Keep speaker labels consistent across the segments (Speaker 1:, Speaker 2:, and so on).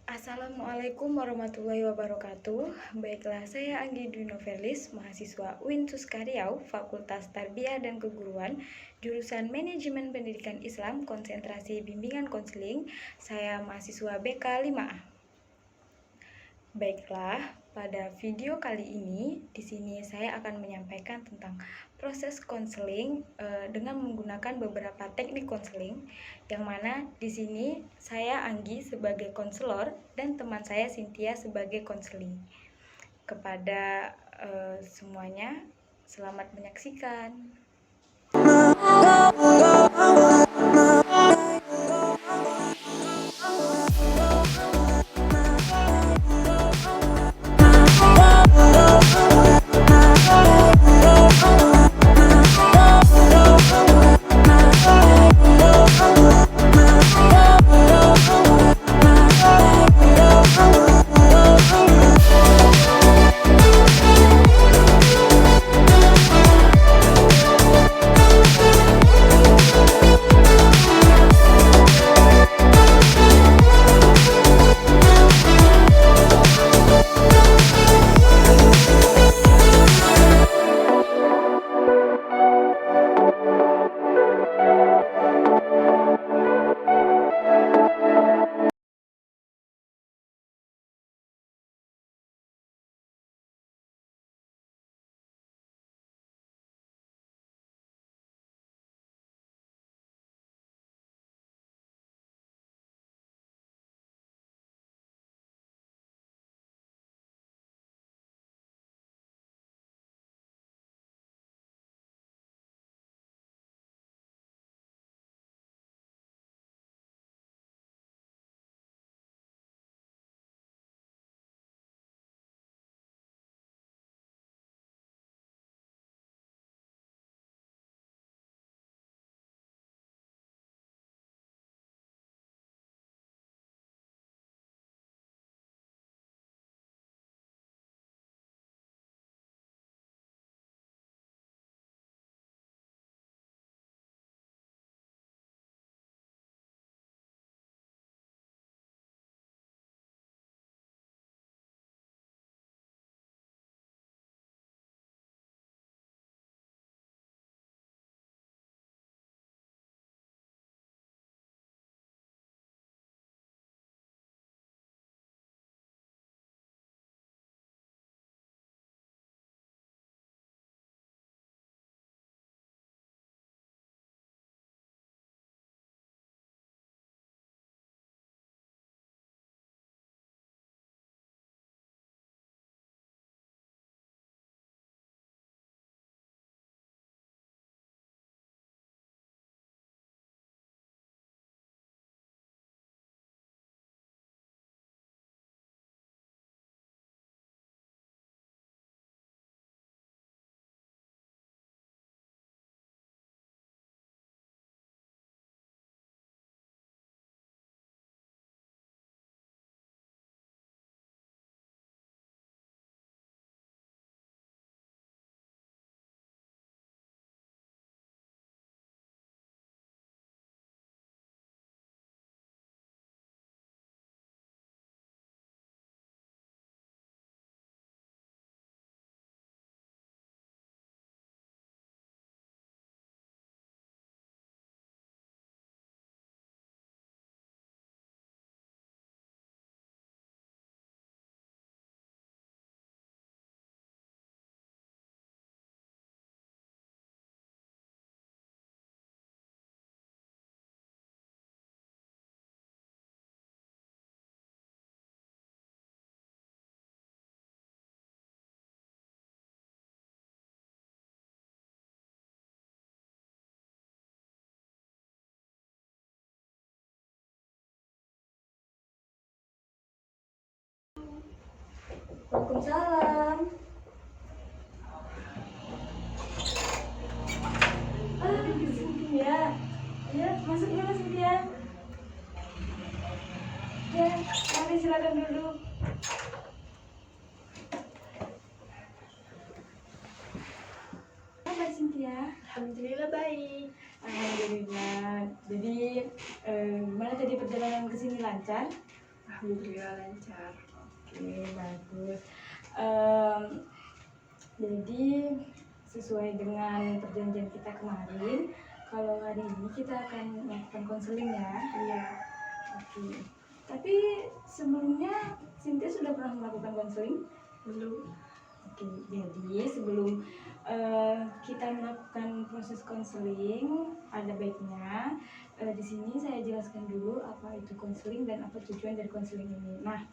Speaker 1: Assalamualaikum warahmatullahi wabarakatuh. Baiklah, saya Anggi Dwi Novelis, mahasiswa UIN Suskariau, Fakultas Tarbiyah dan Keguruan, jurusan Manajemen Pendidikan Islam, konsentrasi Bimbingan Konseling. Saya mahasiswa BK 5A. Baiklah, pada video kali ini di sini saya akan menyampaikan tentang proses konseling dengan menggunakan beberapa teknik konseling, yang mana di sini saya Anggi sebagai konselor dan teman saya Cynthia sebagai konseling. Kepada semuanya, selamat menyaksikan. Waalaikumsalam. Cynthia. Ya, masuk dulu Cynthia. Ya, mari silakan duduk. Apa Cynthia?
Speaker 2: Alhamdulillah baik.
Speaker 1: Alhamdulillah. Jadi gimana tadi perjalanan ke sini, lancar?
Speaker 2: Alhamdulillah lancar.
Speaker 1: Oke, bagus. Em, jadi sesuai dengan perjanjian kita kemarin, kalau hari ini kita akan melakukan konseling ya.
Speaker 2: Iya.
Speaker 1: Oke. Tapi sebelumnya Cynthia sudah pernah melakukan konseling?
Speaker 2: Belum.
Speaker 1: Oke, jadi sebelum kita melakukan proses konseling, ada baiknya di sini saya jelaskan dulu apa itu konseling dan apa tujuan dari konseling ini. Nah,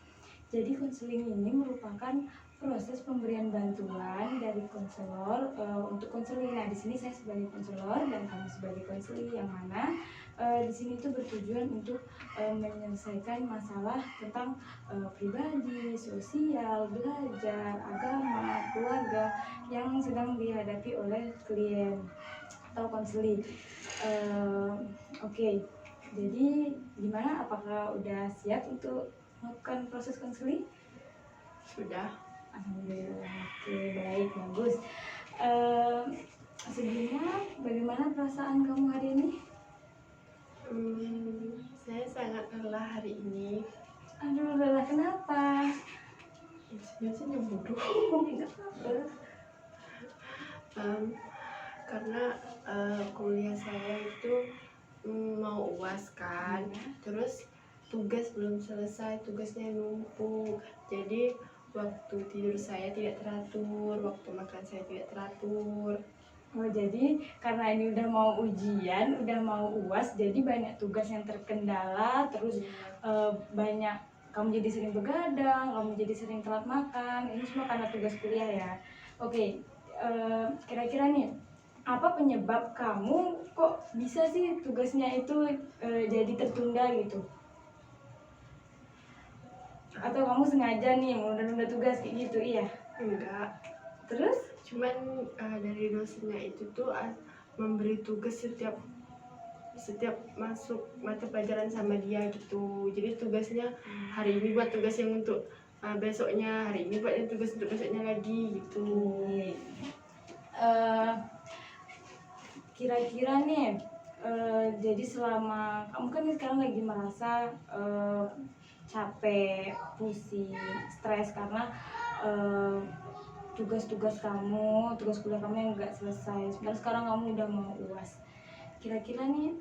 Speaker 1: jadi konseling ini merupakan proses pemberian bantuan dari konselor untuk konseling. Nah, di sini saya sebagai konselor dan kamu sebagai konseling, yang mana di sini itu bertujuan untuk menyelesaikan masalah tentang pribadi, sosial, belajar, agama, keluarga yang sedang dihadapi oleh klien atau konseling. Oke, jadi gimana? Apakah udah siap untuk melakukan proses konseling?
Speaker 2: Sudah.
Speaker 1: Alhamdulillah. Oke, baik, bagus. Sebelumnya, bagaimana perasaan kamu hari ini?
Speaker 2: Saya sangat lelah hari ini.
Speaker 1: Aduh, lelah kenapa?
Speaker 2: Sebenarnya bodoh.
Speaker 1: Enggak apa-apa.
Speaker 2: Karena kuliah saya itu mau UAS kan. Terus tugas belum selesai, tugasnya numpuk. Jadi waktu tidur saya tidak teratur, waktu makan saya tidak teratur.
Speaker 1: Oh, jadi karena ini udah mau ujian, udah mau UAS, jadi banyak tugas yang terkendala, terus banyak kamu jadi sering begadang, kamu jadi sering telat makan, ini semua karena tugas kuliah ya. Oke, kira-kira nih, apa penyebab kamu kok bisa sih tugasnya itu jadi tertunda gitu? Atau kamu sengaja nih menunda-nunda tugas kayak gitu, iya?
Speaker 2: Enggak.
Speaker 1: Terus?
Speaker 2: Cuman dari dosennya itu tuh memberi tugas setiap masuk mata pelajaran sama dia gitu. Jadi tugasnya hari ini buat tugas yang untuk besoknya, hari ini buat yang tugas untuk besoknya lagi gitu.
Speaker 1: Kira-kira nih, jadi selama kamu kan sekarang lagi merasa capek, pusing, stres karena tugas-tugas kamu, tugas kuliah kamu yang nggak selesai. Sekarang kamu udah mau UAS. Kira-kira nih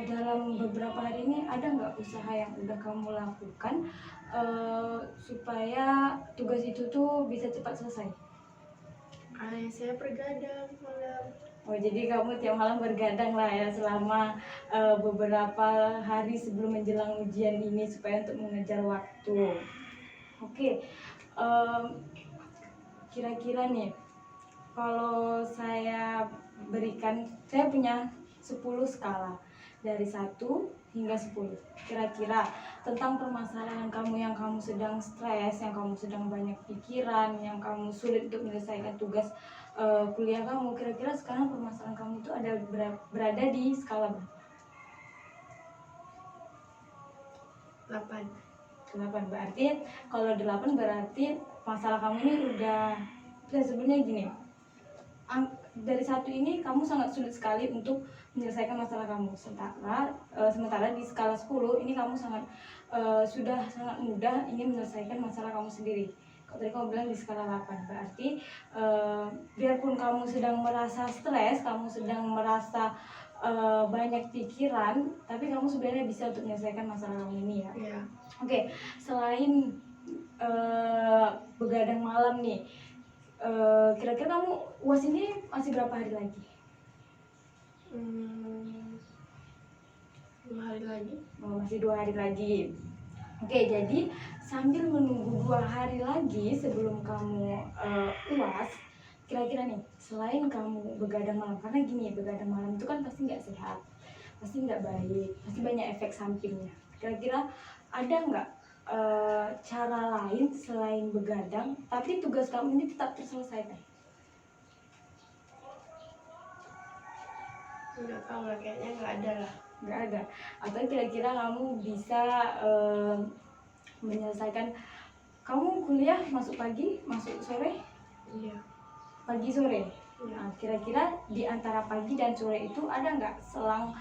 Speaker 1: dalam beberapa hari ini ada nggak usaha yang udah kamu lakukan supaya tugas itu tuh bisa cepat selesai?
Speaker 2: Saya bergadang malam.
Speaker 1: Oh, jadi kamu tiap malam bergadang lah ya selama beberapa hari sebelum menjelang ujian ini supaya untuk mengejar waktu. Oke, kira-kira nih, kalau saya berikan, saya punya 10 skala dari 1 hingga 10. Kira-kira tentang permasalahan kamu yang kamu sedang stres, yang kamu sedang banyak pikiran, yang kamu sulit untuk menyelesaikan tugas kuliah kamu, kira-kira sekarang permasalahan kamu itu ada berada di skala berapa?
Speaker 2: 8.
Speaker 1: 8. Berarti kalau 8 berarti masalah kamu ini udah sebenarnya gini. Dari 1 ini kamu sangat sulit sekali untuk menyelesaikan masalah kamu. Sementara di skala 10 ini kamu sudah sangat mudah ingin menyelesaikan masalah kamu sendiri. Kalau tadi kamu bilang di skala 8, berarti biarpun kamu sedang merasa stres, kamu sedang merasa banyak pikiran, tapi kamu sebenarnya bisa untuk menyelesaikan masalah kamu ini ya.
Speaker 2: Iya.
Speaker 1: Oke, selain begadang malam nih, kira-kira kamu UAS ini masih berapa hari lagi?
Speaker 2: 2 hari lagi.
Speaker 1: Oh, masih 2 hari lagi. Oke, jadi sambil menunggu 2 hari lagi sebelum kamu UAS, kira-kira nih, selain kamu begadang malam, karena gini, begadang malam itu kan pasti nggak sehat, pasti nggak baik, pasti banyak efek sampingnya. Kira-kira ada nggak cara lain selain begadang, tapi tugas kamu ini tetap terselesaikan?
Speaker 2: Nggak tahu lah, kayaknya nggak ada lah.
Speaker 1: Nggak ada. Atau kira-kira kamu bisa menyelesaikan, kamu kuliah masuk pagi, masuk sore?
Speaker 2: Iya.
Speaker 1: Pagi sore? Nah, kira-kira di antara pagi dan sore itu ada nggak selang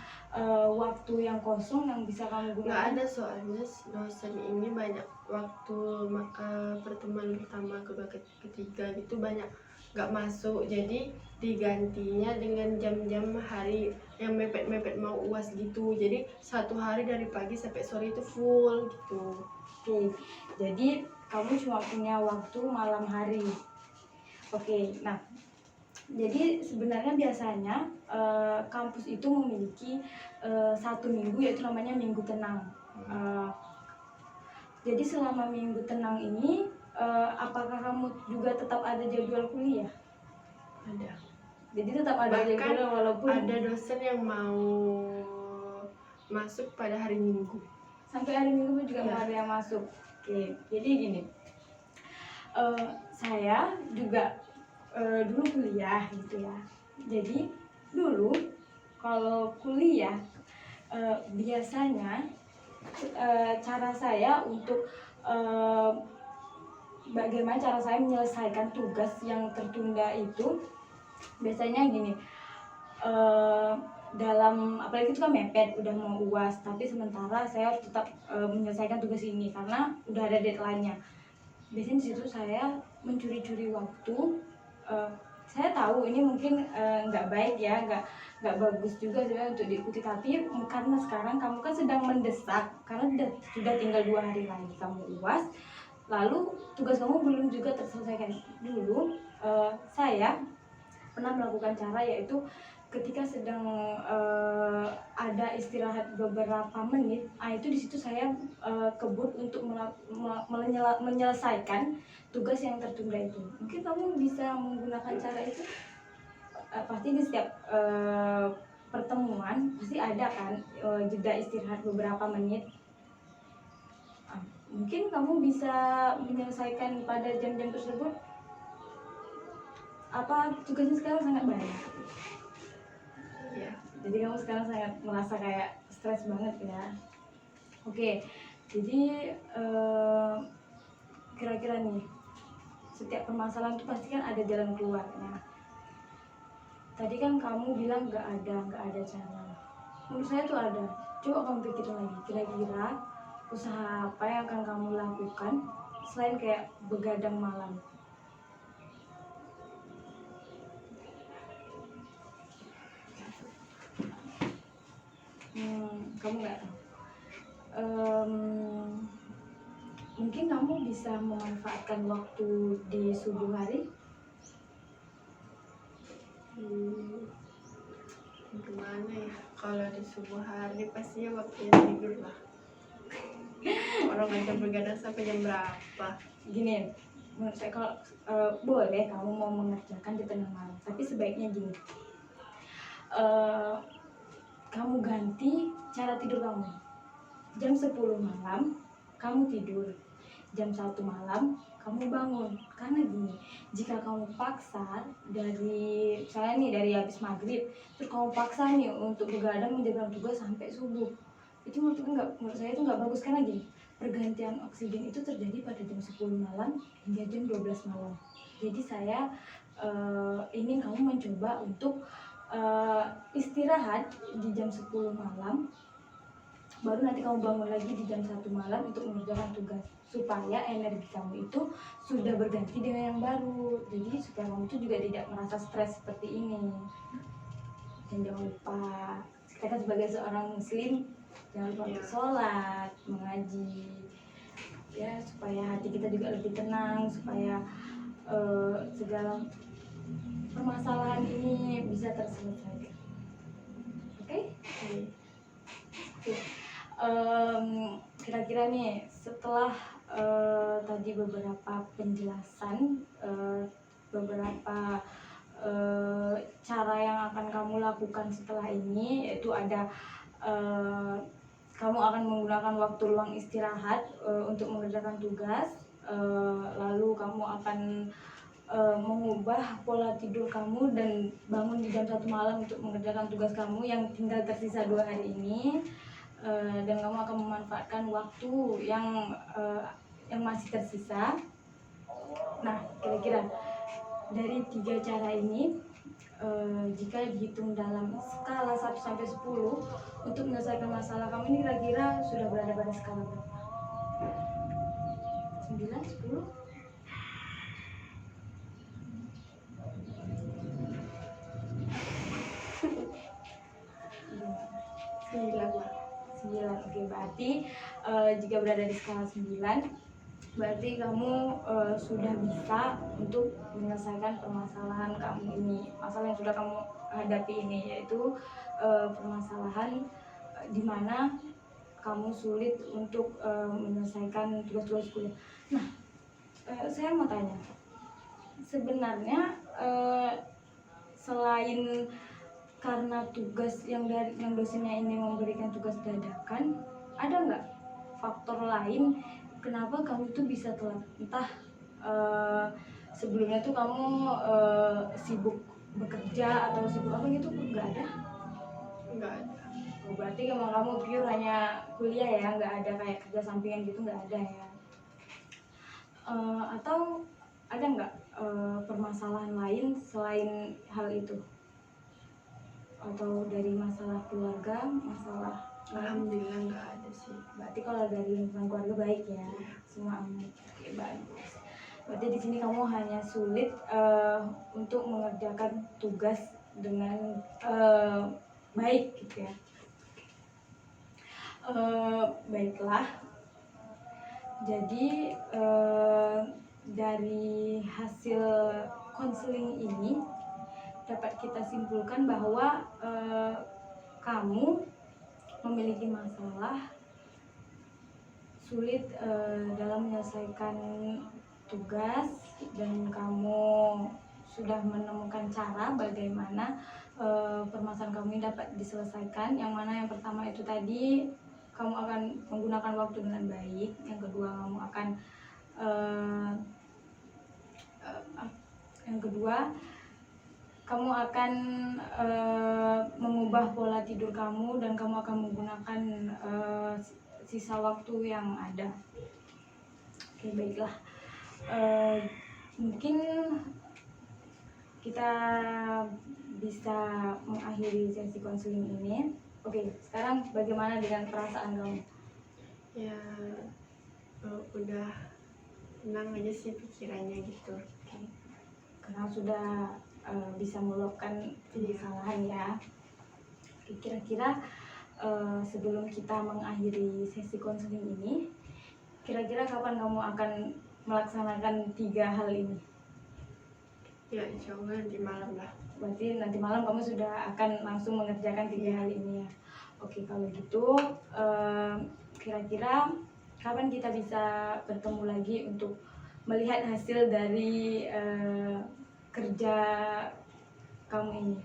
Speaker 1: waktu yang kosong yang bisa kamu
Speaker 2: Nggak
Speaker 1: gunakan?
Speaker 2: ada, soalnya dosen ini banyak waktu pertemuan pertama, kedua, ketiga gitu banyak nggak masuk, jadi digantinya dengan jam-jam hari yang mepet-mepet mau UAS gitu, jadi satu hari dari pagi sampai sore itu full gitu.
Speaker 1: Oke, jadi kamu cuma punya waktu malam hari. Oke, nah jadi sebenarnya biasanya kampus itu memiliki satu minggu yaitu namanya minggu tenang. Eh, jadi selama minggu tenang ini, apakah kamu juga tetap ada jadwal kuliah?
Speaker 2: Ada.
Speaker 1: Jadi tetap ada
Speaker 2: Bahkan
Speaker 1: jadwal walaupun
Speaker 2: ada dosen yang mau masuk pada hari Minggu.
Speaker 1: sampai hari Minggu pun juga
Speaker 2: Ya.
Speaker 1: mau ada yang masuk. Oke, jadi gini, saya juga dulu kuliah gitu ya. Jadi dulu kalau kuliah biasanya cara saya untuk bagaimana cara saya menyelesaikan tugas yang tertunda itu biasanya gini, dalam apalagi itu kan mepet udah mau UAS, tapi sementara saya harus tetap menyelesaikan tugas ini karena udah ada deadline-nya. Biasanya di situ saya mencuri-curi waktu. eh, saya tahu ini mungkin nggak baik ya, nggak bagus juga sebenarnya untuk diikuti, tapi karena sekarang kamu kan sedang mendesak karena sudah tinggal 2 hari lagi kamu UAS, lalu tugas kamu belum juga terselesaikan dulu. Saya pernah melakukan cara yaitu ketika sedang ada istirahat beberapa menit, itu di situ saya kebut untuk menyelesaikan tugas yang tertunda itu. Mungkin kamu bisa menggunakan cara itu. Pasti di setiap pertemuan pasti ada kan jeda istirahat beberapa menit. Mungkin kamu bisa menyelesaikan pada jam-jam tersebut. Apa tugasnya sekarang sangat banyak?
Speaker 2: Ya.
Speaker 1: Jadi kamu sekarang sangat merasa kayak stres banget ya. Oke, jadi kira-kira nih, setiap permasalahan itu pasti kan ada jalan keluarnya. Tadi kan kamu bilang nggak ada cara. Menurut saya tuh ada. Coba kamu pikirin lagi, kira-kira usaha apa yang akan kamu lakukan selain kayak begadang malam? Kamu nggak tahu. Mungkin kamu bisa memanfaatkan waktu di subuh hari.
Speaker 2: Gimana ya, kalau di subuh hari pastinya waktunya tidur lah. Orang aja begadang sampai jam berapa?
Speaker 1: Gini, menurut saya kalau boleh kamu mau mengerjakan di tengah malam, tapi sebaiknya gini, kamu ganti cara tidur kamu. Jam 10 malam kamu tidur, jam 1 malam kamu bangun. Karena gini, jika kamu paksa dari saya nih dari habis maghrib terus kamu paksa nih untuk begadang menjalankan tugas sampai subuh, itu menurut saya itu nggak bagus. Karena gini, pergantian oksigen itu terjadi pada jam 10 malam hingga jam 12 malam. Jadi saya ingin kamu mencoba untuk istirahat di jam 10 malam, baru nanti kamu bangun lagi di jam 1 malam untuk mengerjakan tugas, supaya energi kamu itu sudah berganti dengan yang baru. Jadi supaya kamu itu juga tidak merasa stres seperti ini. Dan jangan lupa, kita kan sebagai seorang muslim jangan lupa untuk sholat, mengaji ya, supaya hati kita juga lebih tenang, supaya segala permasalahan ini bisa terselesaikan. Oke? Kira-kira nih setelah tadi beberapa penjelasan, beberapa cara yang akan kamu lakukan setelah ini, yaitu ada kamu akan menggunakan waktu luang istirahat untuk mengerjakan tugas, lalu kamu akan mengubah pola tidur kamu dan bangun di jam 1 malam untuk mengerjakan tugas kamu yang tinggal tersisa 2 hari ini, dan kamu akan memanfaatkan waktu yang masih tersisa. Nah, kira-kira dari 3 cara ini jika dihitung dalam skala 1 sampai 10 untuk menyelesaikan masalah kamu ini kira-kira sudah berada pada skala berapa? 9, 10?
Speaker 2: Sembilan lah.
Speaker 1: 9, oke. Berarti jika berada di skala 9, berarti kamu sudah bisa untuk menyelesaikan permasalahan kamu ini, masalah yang sudah kamu hadapi ini, yaitu permasalahan di mana kamu sulit untuk menyelesaikan tugas-tugas kuliah. Nah, saya mau tanya, sebenarnya selain karena tugas yang dosennya ini memberikan tugas dadakan, ada nggak faktor lain kenapa kamu tuh bisa telat? Entah sebelumnya tuh kamu sibuk bekerja atau sibuk apa gitu, nggak ada?
Speaker 2: Enggak ada.
Speaker 1: Oh, berarti emang kamu pure hanya kuliah ya, nggak ada kayak kerja sampingan gitu, nggak ada ya? Atau ada nggak permasalahan lain selain hal itu? Atau dari masalah keluarga, masalah
Speaker 2: Alhamdulillah nggak ada sih.
Speaker 1: berarti kalau dari lingkungan keluarga baik ya, semua aman. Oke, bagus. Berarti di sini kamu hanya sulit untuk mengerjakan tugas dengan baik gitu ya. Baiklah. Jadi dari hasil konseling ini dapat kita simpulkan bahwa kamu memiliki masalah sulit dalam menyelesaikan tugas, dan kamu sudah menemukan cara bagaimana permasalahan kamu ini dapat diselesaikan. Yang mana yang pertama itu tadi, kamu akan menggunakan waktu dengan baik. Yang kedua, kamu akan mengubah pola tidur kamu, dan kamu akan menggunakan sisa waktu yang ada. Oke, baiklah. Mungkin kita bisa mengakhiri sesi konseling ini. Oke, sekarang bagaimana dengan perasaan kamu?
Speaker 2: Ya udah tenang aja sih pikirannya gitu.
Speaker 1: Oke. Karena sudah bisa meluapkan kesalahan ya. Oke, kira-kira sebelum kita mengakhiri sesi konseling ini, kira-kira kapan kamu akan melaksanakan 3 hal ini?
Speaker 2: Ya insya Allah nanti malam lah.
Speaker 1: Berarti nanti malam kamu sudah akan langsung mengerjakan 3 hal ini ya. Oke, kalau gitu kira-kira kapan kita bisa bertemu lagi untuk melihat hasil dari kerja kamu ini?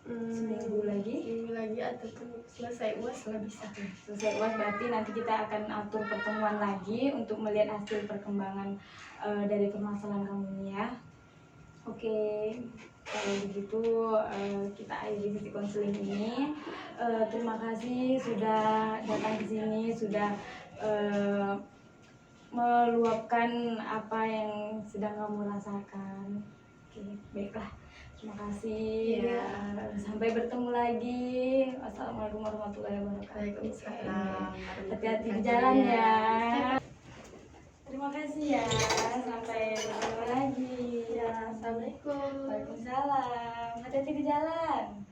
Speaker 1: Seminggu lagi
Speaker 2: ataupun selesai UAS lah bisa.
Speaker 1: Selesai UAS berarti nanti kita akan atur pertemuan lagi untuk melihat hasil perkembangan dari permasalahan kamu ini ya. Oke, kalau begitu kita akhiri sesi konseling ini. Terima kasih sudah datang ke sini, sudah meluapkan apa yang sedang kamu rasakan. Oke, baiklah. Terima kasih.
Speaker 2: Ya.
Speaker 1: Sampai bertemu lagi. Assalamualaikum warahmatullahi wabarakatuh.
Speaker 2: Waalaikumsalam.
Speaker 1: Hati-hati di jalan ya. Terima kasih ya. Sampai bertemu lagi.
Speaker 2: Ya, assalamualaikum.
Speaker 1: Waalaikumsalam. Hati-hati di jalan.